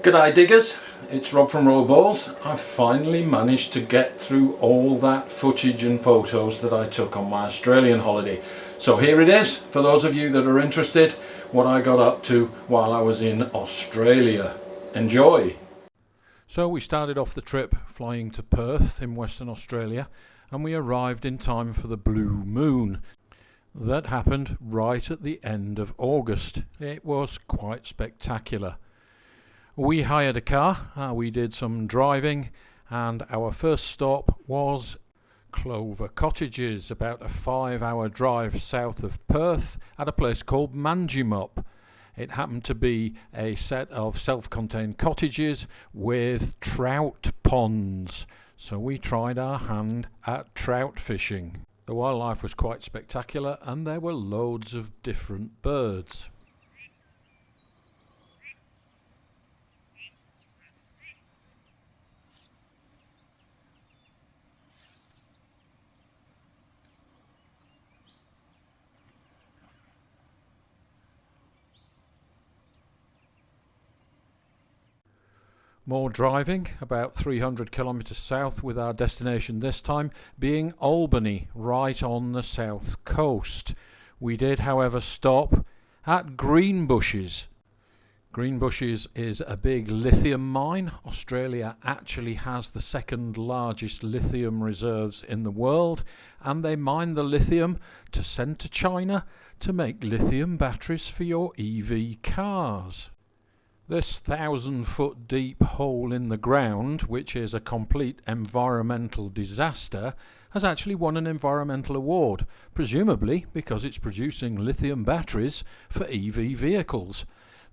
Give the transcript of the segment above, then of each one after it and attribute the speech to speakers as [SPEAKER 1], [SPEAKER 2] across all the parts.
[SPEAKER 1] G'day diggers, it's Rob from Rollerballs. I've finally managed to get through all that footage and photos that I took on my Australian holiday. So here it is, for those of you that are interested, what I got up to while I was in Australia. Enjoy! So we started off the trip flying to Perth in Western Australia, and we arrived in time for the blue moon. That happened right at the end of August. It was quite spectacular. We hired a car, we did some driving, and our first stop was Clover Cottages, about a 5-hour drive south of Perth at a place called Manjimup. It happened to be a set of self-contained cottages with trout ponds, so we tried our hand at trout fishing. The wildlife was quite spectacular and there were loads of different birds. More driving, about 300 kilometres south, with our destination this time being Albany, right on the south coast. We did, however, stop at Greenbushes. Greenbushes is a big lithium mine. Australia actually has the second largest lithium reserves in the world, and they mine the lithium to send to China to make lithium batteries for your EV cars. This 1,000-foot deep hole in the ground, which is a complete environmental disaster, has actually won an environmental award, presumably because it's producing lithium batteries for EV vehicles.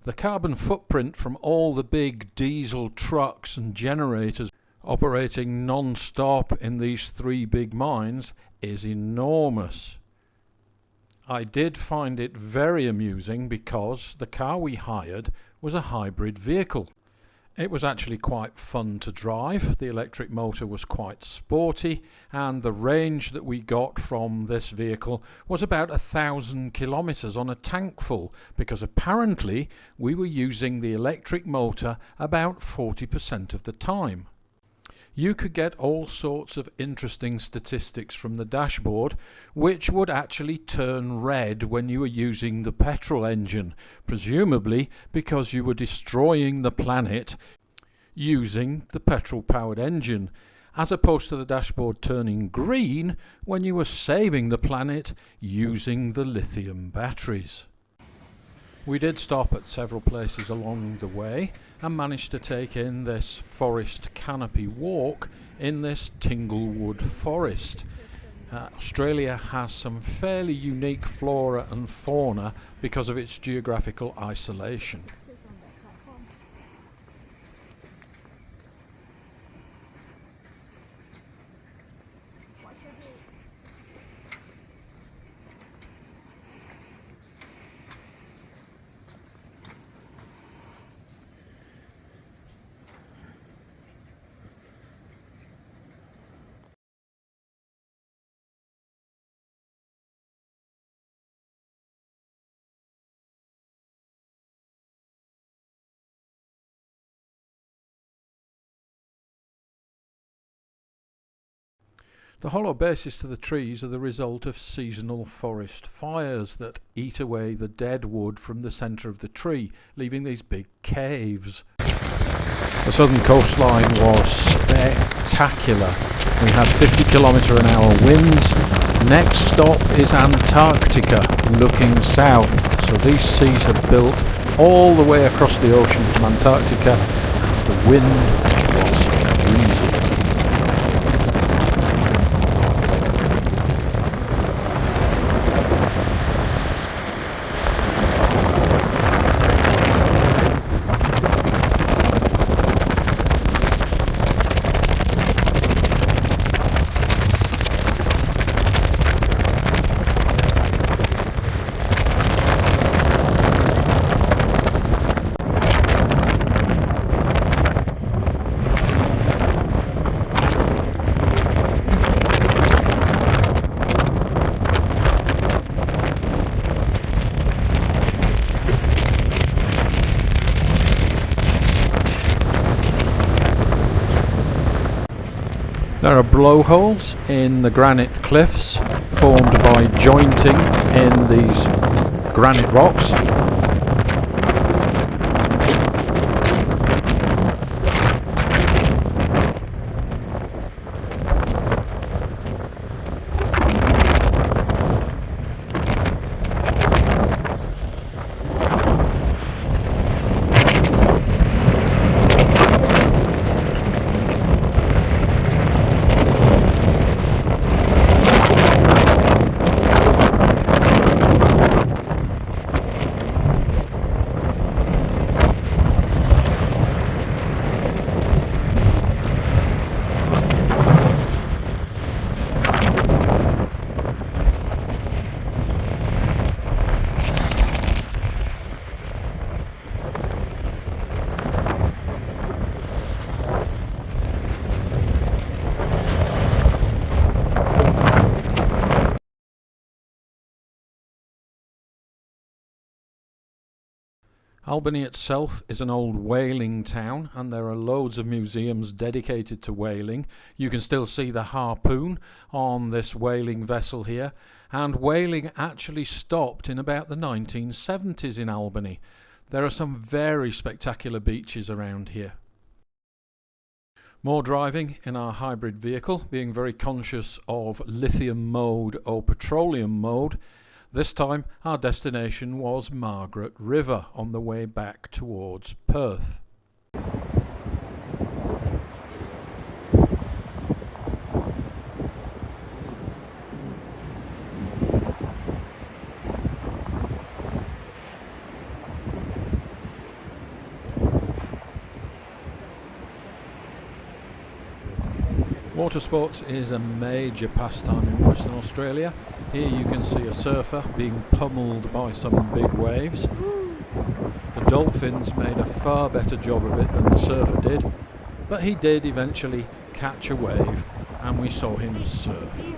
[SPEAKER 1] The carbon footprint from all the big diesel trucks and generators operating non-stop in these three big mines is enormous. I did find it very amusing because the car we hired was a hybrid vehicle. It was actually quite fun to drive. The electric motor was quite sporty, and the range that we got from this vehicle was about 1,000 kilometres on a tank full, because apparently we were using the electric motor about 40% of the time. You could get all sorts of interesting statistics from the dashboard, which would actually turn red when you were using the petrol engine, presumably because you were destroying the planet using the petrol-powered engine, as opposed to the dashboard turning green when you were saving the planet using the lithium batteries. We did stop at several places along the way and managed to take in this forest canopy walk in this Tinglewood forest. Australia has some fairly unique flora and fauna because of its geographical isolation. The hollow bases to the trees are the result of seasonal forest fires that eat away the dead wood from the centre of the tree, leaving these big caves. The southern coastline was spectacular. We had 50km/h winds. Next stop is Antarctica, looking south. So these seas are built all the way across the ocean from Antarctica, and the wind was freezing. There are blowholes in the granite cliffs formed by jointing in these granite rocks. Albany itself is an old whaling town, and there are loads of museums dedicated to whaling. You can still see the harpoon on this whaling vessel here, and whaling actually stopped in about the 1970s in Albany. There are some very spectacular beaches around here. More driving in our hybrid vehicle, being very conscious of lithium mode or petroleum mode. This time our destination was Margaret River on the way back towards Perth. Water sports is a major pastime in Western Australia. Here you can see a surfer being pummeled by some big waves. The dolphins made a far better job of it than the surfer did, but he did eventually catch a wave and we saw him surf.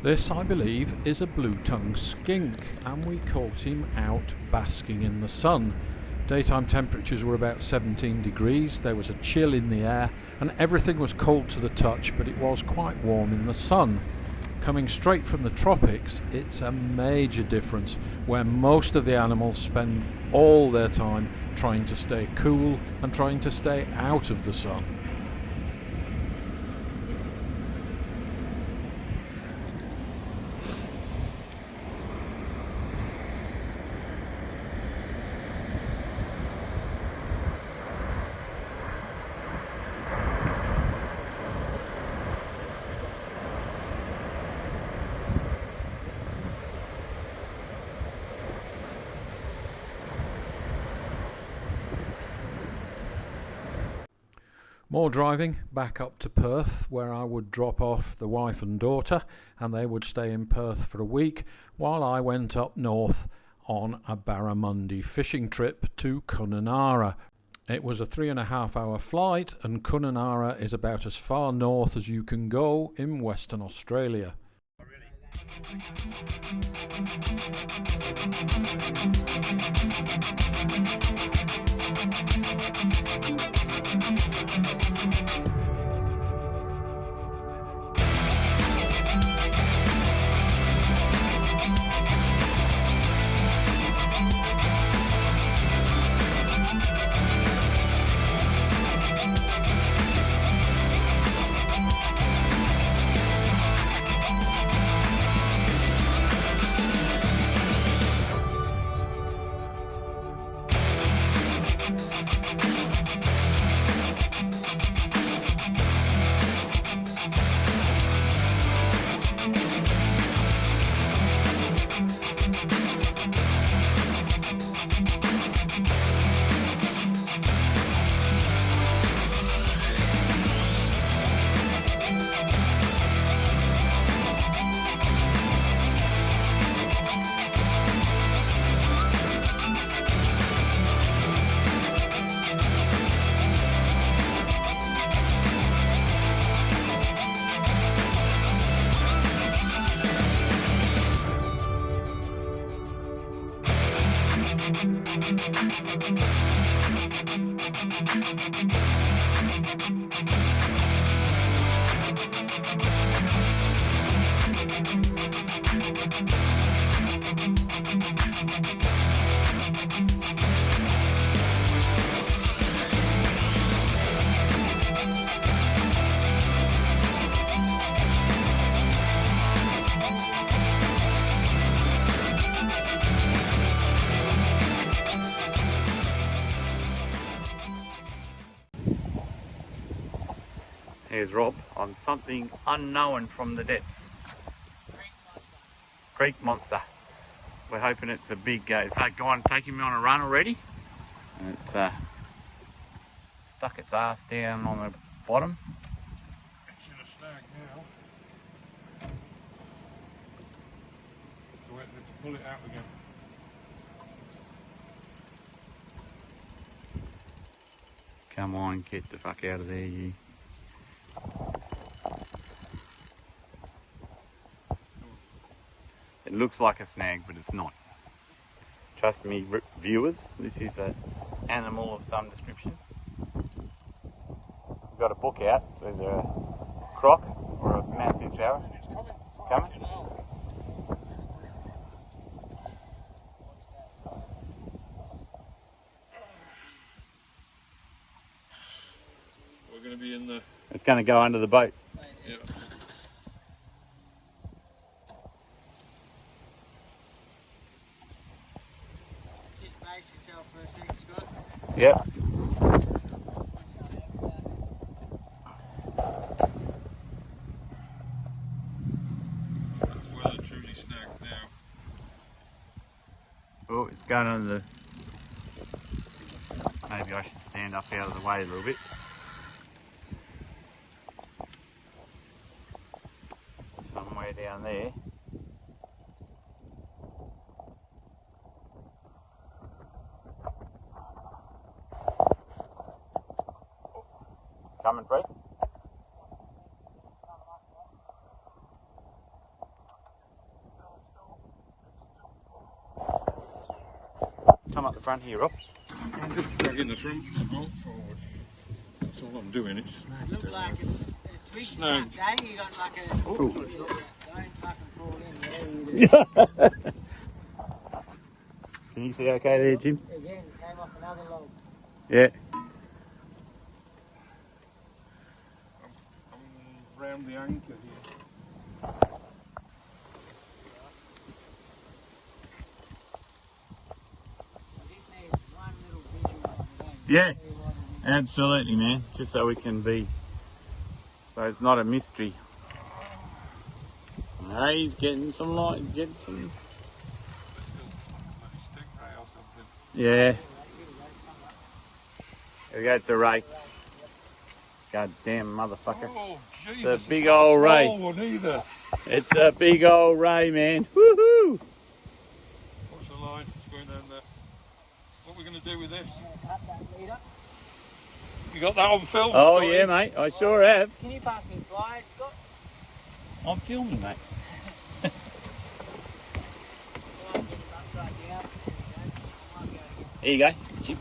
[SPEAKER 1] This, I believe, is a blue-tongued skink, and we caught him out basking in the sun. Daytime temperatures were about 17 degrees, there was a chill in the air, and everything was cold to the touch, but it was quite warm in the sun. Coming straight from the tropics, it's a major difference, where most of the animals spend all their time trying to stay cool and trying to stay out of the sun. More driving back up to Perth, where I would drop off the wife and daughter and they would stay in Perth for a week while I went up north on a barramundi fishing trip to Kununurra. It was a 3.5 hour flight, and Kununurra is about as far north as you can go in Western Australia.
[SPEAKER 2] Here's Rob on something unknown from the depths. Creek monster. We're hoping it's a big, it's like gone taking me on a run already. And it's stuck its ass down on the bottom.
[SPEAKER 1] It's in a snag now. So we have to pull it out again.
[SPEAKER 2] Come on, get the fuck out of there, you. It looks like a snag, but it's not. Trust me, viewers, this is an animal of some description. We've got a book out. It's either a croc or a massive shower.
[SPEAKER 1] It's coming.
[SPEAKER 2] Coming?
[SPEAKER 1] We're going to be in the...
[SPEAKER 2] It's going to go under the boat.
[SPEAKER 1] Yeah.
[SPEAKER 3] Just brace yourself for a sec, Scott.
[SPEAKER 2] Yep.
[SPEAKER 1] That's well and truly snagged now.
[SPEAKER 2] Oh, it's going under the... Maybe I should stand up out of the way a little bit. Somewhere down there. Coming free. Come up the front here, Rob.
[SPEAKER 1] I'm just dragging the front out forward. That's all I'm doing. It's snagged.
[SPEAKER 3] Look like a twig
[SPEAKER 1] Snagged.
[SPEAKER 3] snapped, eh? You got like a...
[SPEAKER 2] Ooh.
[SPEAKER 3] Don't fucking fall in, whatever you do.
[SPEAKER 2] Can you see okay there, Jim?
[SPEAKER 3] Again, came off another log.
[SPEAKER 2] Yeah.
[SPEAKER 1] I'm round the anchor here.
[SPEAKER 3] I just need one little visual of it, eh?
[SPEAKER 2] Yeah.
[SPEAKER 3] See what it is.
[SPEAKER 2] Absolutely, man. Just so we can be, so it's not a mystery. Hey, he's getting some light, getting some.
[SPEAKER 1] Stingray or something.
[SPEAKER 2] Yeah. There we go. It's a ray. God damn motherfucker.
[SPEAKER 1] Oh, Jesus.
[SPEAKER 2] The
[SPEAKER 1] it's
[SPEAKER 2] big
[SPEAKER 1] not a
[SPEAKER 2] old ray.
[SPEAKER 1] small one either.
[SPEAKER 2] It's a big old ray, man. Woohoo!
[SPEAKER 1] What's the line? It's going down there. What are we going to do with this?
[SPEAKER 3] Cut that leader.
[SPEAKER 1] You got that on film?
[SPEAKER 2] Oh
[SPEAKER 1] Scotty?
[SPEAKER 2] yeah, mate. I sure have.
[SPEAKER 3] Can you pass me a pliers, Scott?
[SPEAKER 2] I'm filming, mate.
[SPEAKER 3] Can I get him upside down? I might go again.
[SPEAKER 2] Here you go. Chip.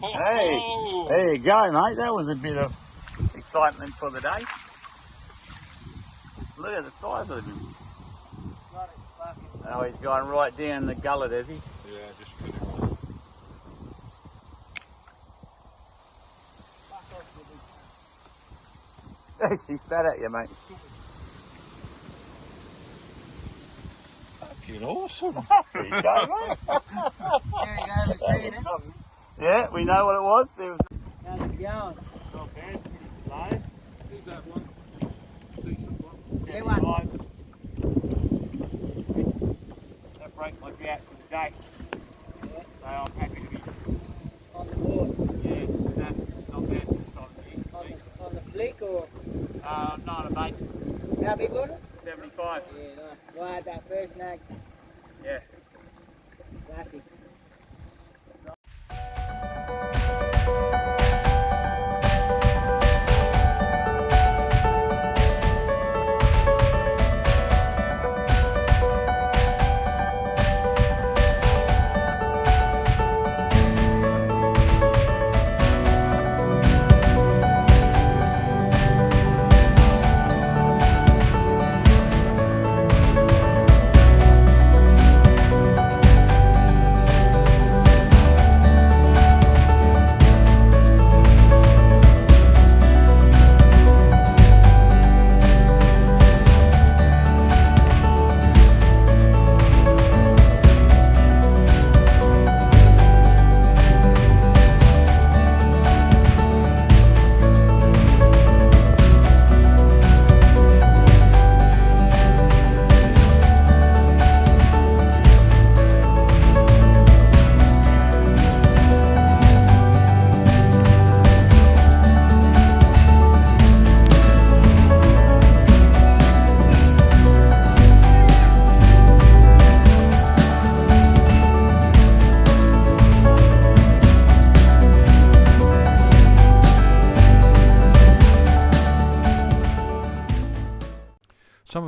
[SPEAKER 2] Hey,
[SPEAKER 1] Oh.
[SPEAKER 2] there you go, mate. That was a bit of excitement for the day. Look at the size of him.
[SPEAKER 3] Got it, fucking...
[SPEAKER 2] Oh, he's gone right down the gullet, has he?
[SPEAKER 1] Yeah, just put it on.
[SPEAKER 3] Fuck off, you big cunt.
[SPEAKER 2] He spat at you, mate.
[SPEAKER 1] Fucking awesome.
[SPEAKER 2] There you go, mate.
[SPEAKER 3] There you go, we've seen it.
[SPEAKER 2] Yeah, we know what it was. There was.
[SPEAKER 3] How's it going?
[SPEAKER 2] Not bad, pretty slow.
[SPEAKER 1] Who's that one? Decent one.
[SPEAKER 3] Yeah, one.
[SPEAKER 2] That break might be out for the day.
[SPEAKER 3] Yeah.
[SPEAKER 2] So I'm happy to be.
[SPEAKER 3] On the board.
[SPEAKER 2] Yeah, that's not bad this time of year.
[SPEAKER 3] On the flick or...
[SPEAKER 2] Not a mate.
[SPEAKER 3] How big was it?
[SPEAKER 2] 75.
[SPEAKER 3] Yeah, nice. Well, I had that first snag.
[SPEAKER 2] Yeah.
[SPEAKER 3] Classic.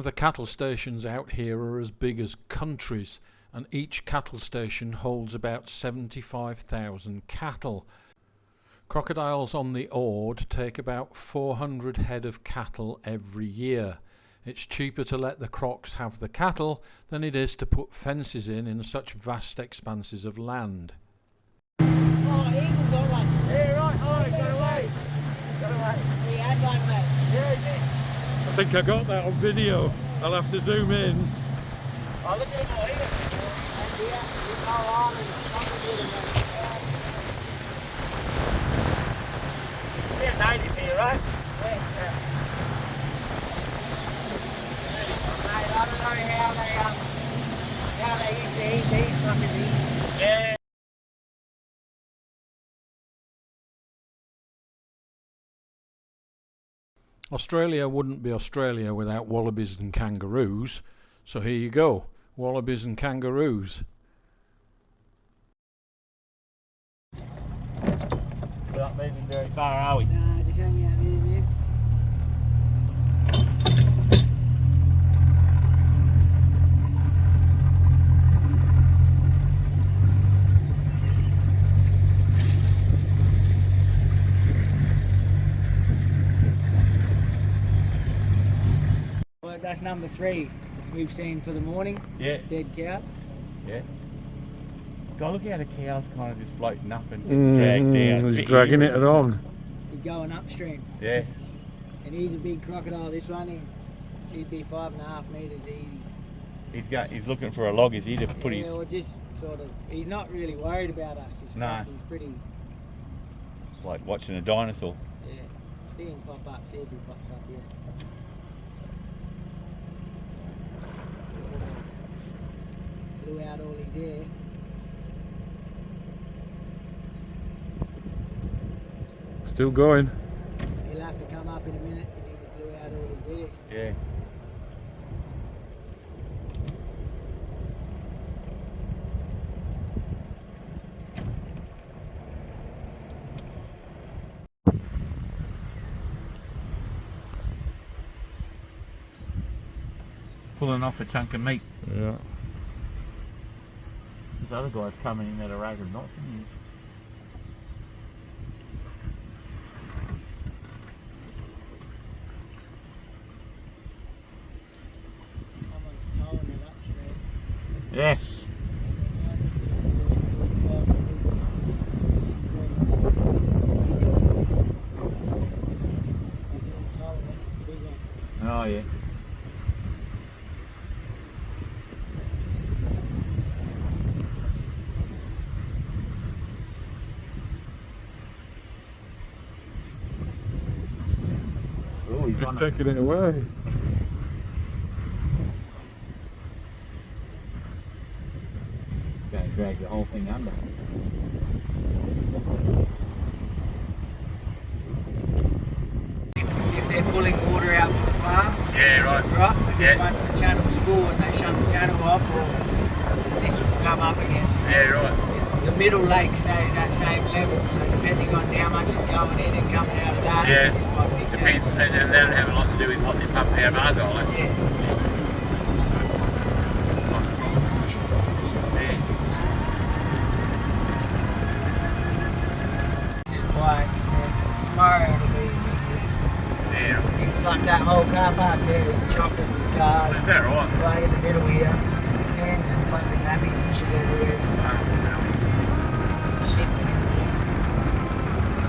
[SPEAKER 1] the cattle stations out here are as big as countries, and each cattle station holds about 75,000 cattle. Crocodiles on the Ord take about 400 head of cattle every year. It's cheaper to let the crocs have the cattle than it is to put fences in such vast expanses of land.
[SPEAKER 3] Oh, eagle got one. Yeah, right. Oh, it got away. Got away. He had one, mate. Yeah, he did.
[SPEAKER 1] I think I got that on video. I'll have to zoom in.
[SPEAKER 3] Oh, look at him over here. And here, he's no arm and nothing with him, mate. They're native here, right? Yeah. Mate, I don't know how they used to eat these fucking things. Yeah.
[SPEAKER 1] Australia wouldn't be Australia without wallabies and kangaroos, so here you go, wallabies and kangaroos.
[SPEAKER 2] We're not moving very far, are we?
[SPEAKER 3] No, just hang out there, man. Well, that's number 3 we've seen for the morning.
[SPEAKER 2] Yeah.
[SPEAKER 3] Dead cow.
[SPEAKER 2] Yeah. God, look how the cow's kind of just floating up and dragged down.
[SPEAKER 1] He's dragging it along.
[SPEAKER 3] He's going upstream.
[SPEAKER 2] Yeah.
[SPEAKER 3] And he's a big crocodile, this one. He'd be 5.5 metres easy.
[SPEAKER 2] He's looking for a log, is he, to put his...
[SPEAKER 3] or just sort of, he's not really worried about us.
[SPEAKER 2] No.
[SPEAKER 3] He's pretty,
[SPEAKER 2] Like watching a dinosaur.
[SPEAKER 3] yeah. See him pop up, see if he pops up here. Blew out all his air.
[SPEAKER 1] Still going.
[SPEAKER 3] He'll have to come up in a minute because he just blew out all his air.
[SPEAKER 2] Yeah. Pulling off a chunk of meat.
[SPEAKER 1] Yeah.
[SPEAKER 2] This other guy's coming in at a ragged knot.
[SPEAKER 3] Someone's towing it upstream.
[SPEAKER 2] Yeah. Oh yeah.
[SPEAKER 1] He's taking it away.
[SPEAKER 2] Going to drag the whole thing under.
[SPEAKER 3] If they're pulling water out for the farms,
[SPEAKER 2] Yeah,
[SPEAKER 3] this will
[SPEAKER 2] right.
[SPEAKER 3] drop, and then
[SPEAKER 2] Yeah.
[SPEAKER 3] once the channel's full and they shut the channel off, or this will come up again. So
[SPEAKER 2] Yeah, right.
[SPEAKER 3] the middle lake stays that same level, so depending on how much is going in and coming out of that,
[SPEAKER 2] Yeah.
[SPEAKER 3] is what dictates.
[SPEAKER 2] Depends, and that'll have a lot to do with what they pump out of Argyle.
[SPEAKER 3] Yeah.
[SPEAKER 2] Yeah.
[SPEAKER 3] This is quiet. Yeah. Tomorrow it'll be busy.
[SPEAKER 2] Yeah.
[SPEAKER 3] Like that whole car park there is chockers with cars.
[SPEAKER 2] Is that right?
[SPEAKER 3] Right in the middle here. Cans and fucking nappies and shit everywhere. Shit, man.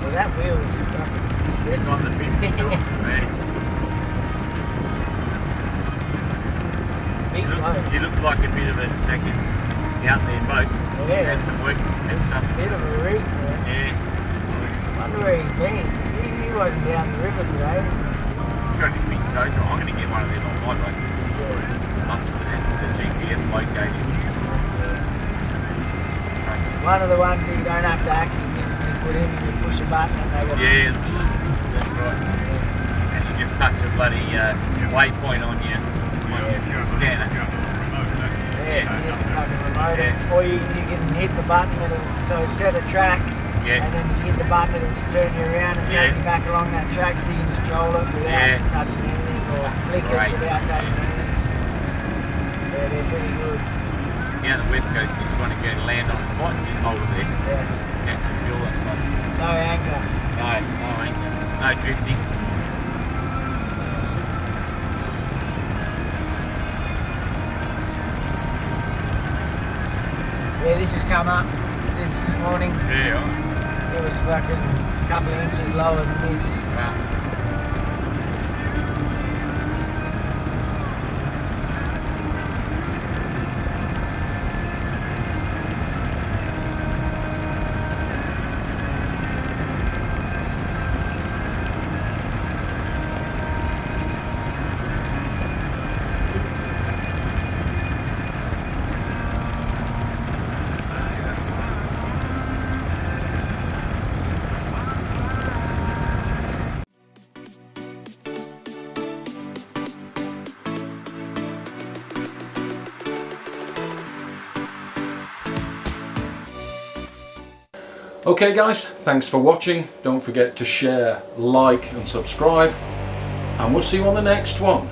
[SPEAKER 3] Well, that wheel is fucking
[SPEAKER 2] It's on the business too. Yeah.
[SPEAKER 3] Big bloke.
[SPEAKER 2] He looks like a bit of a fucking out there boat.
[SPEAKER 3] Yeah.
[SPEAKER 2] Had some work and some.
[SPEAKER 3] Bit of a reek, man.
[SPEAKER 2] Yeah.
[SPEAKER 3] Wonder where he's been. He wasn't down the river today.
[SPEAKER 2] Got his big coat. I'm going to get one of them on my boat.
[SPEAKER 3] Yeah.
[SPEAKER 2] Up to the GPS locating.
[SPEAKER 3] One of the ones that you don't have to actually physically put in, you just push a button and they go.
[SPEAKER 2] Yes, that's right. And you just touch a bloody waypoint on your scanner.
[SPEAKER 3] Yeah, you just fucking remote it.
[SPEAKER 2] Yeah.
[SPEAKER 3] Or you can hit the button and so set a track.
[SPEAKER 2] Yeah.
[SPEAKER 3] And then just hit the button and it'll just turn you around and take you back along that track so you can just troll it without touching anything or flick
[SPEAKER 2] Great.
[SPEAKER 3] it without touching anything. Yeah, they're pretty good.
[SPEAKER 2] Yeah, the west coast, you just want to go land on the spot and just hold it there.
[SPEAKER 3] Yeah.
[SPEAKER 2] Catch the fuel and stuff.
[SPEAKER 3] No anchor.
[SPEAKER 2] No anchor. No drifting.
[SPEAKER 3] Yeah, this has come up since this morning.
[SPEAKER 2] Yeah.
[SPEAKER 3] It was fucking a couple of inches lower than this.
[SPEAKER 2] Wow.
[SPEAKER 1] Okay guys, thanks for watching. Don't forget to share, like and subscribe, and we'll see you on the next one.